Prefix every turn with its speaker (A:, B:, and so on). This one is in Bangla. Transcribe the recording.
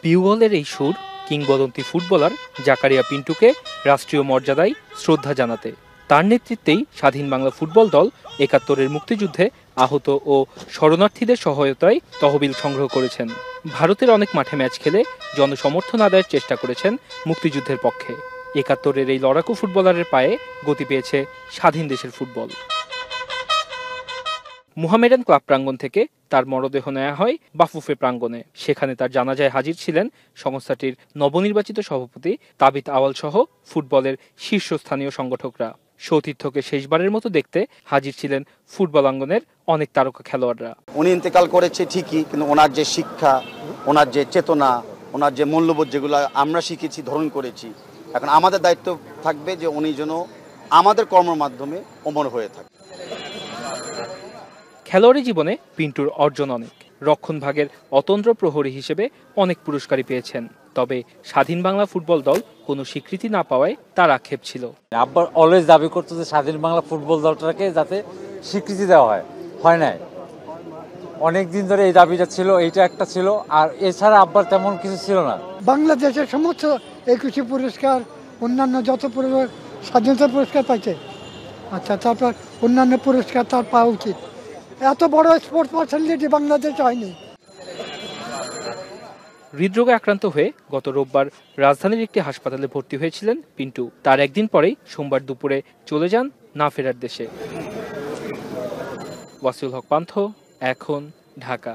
A: পিউবলের এই সুর কিংবদন্তি ফুটবলার জাকারিয়া পিন্টুকে রাষ্ট্রীয় মর্যাদায় শ্রদ্ধা জানাতে। তার নেতৃত্বেই স্বাধীন বাংলা ফুটবল দল ৭১-এর মুক্তিযুদ্ধে আহত ও শরণার্থীদের সহায়তায় তহবিল সংগ্রহ করেছেন। ভারতের অনেক মাঠে ম্যাচ খেলে জনসমর্থন আদায়ের চেষ্টা করেছেন মুক্তিযুদ্ধের পক্ষে। ৭১-এর এই লড়াকু ফুটবলারের পায়ে গতি পেয়েছে স্বাধীন দেশের ফুটবল। মুহামেডান ক্লাব প্রাঙ্গণ থেকে তার মরদেহ নেওয়া হয় বাফুফে প্রাঙ্গণে। সেখানে তার জানাজায় হাজির ছিলেন সংস্থাটির নবনির্বাচিত সভাপতি তাবিত আওয়াল সহ ফুটবলের শীর্ষস্থানীয় সংগঠকরা। সতীর্থকে শেষবারের মতো দেখতে হাজির ছিলেন ফুটবল আঙ্গনের অনেক তারকা খেলোয়াড়রা।
B: উনি ইন্তেকাল করেছে ঠিকই, কিন্তু ওনার যে শিক্ষা, ওনার যে চেতনা, ওনার যে মূল্যবোধ যেগুলো আমরা শিখেছি, ধারণ করেছি, এখন আমাদের দায়িত্ব থাকবে যে উনি যেন আমাদের কর্মের মাধ্যমে অমর হয়ে থাকে।
A: খেলোয়াড়ি জীবনে পিন্টুর অর্জন অনেক। রক্ষণভাগের অতন্দ্র প্রহরী হিসেবে অনেক পুরস্কারই পেয়েছেন। তবে স্বাধীন বাংলা ফুটবল দল কোনো স্বীকৃতি না পাওয়ায় তার আক্ষেপ ছিল।
C: আব্বার অলওয়েজ দাবি করতো যে স্বাধীন বাংলা ফুটবল দলটাকে যাতে স্বীকৃতি দেওয়া হয় নাই। অনেক দিন ধরে এই দাবিটা ছিল, এইটা একটা ছিল, আর এছাড়া আব্বার তেমন কিছু ছিল না।
D: বাংলাদেশের সমস্ত ২১ পুরস্কার, অন্যান্য যত স্বাধীনতা পুরস্কার পাইছে, আচ্ছা, তারপর অন্যান্য পুরস্কার তার পাওয়া উচিত। এত বড় স্পোর্টস পার্সোনালিটি বাংলাদেশ হয়নি।
A: হৃদরোগে আক্রান্ত হয়ে গত রোববার রাজধানীর একটি হাসপাতালে ভর্তি হয়েছিলেন পিন্টু। তার একদিন পরেই সোমবার দুপুরে চলে যান না ফেরার দেশে। ওয়াসিউল হক পান্থ, এখন, ঢাকা।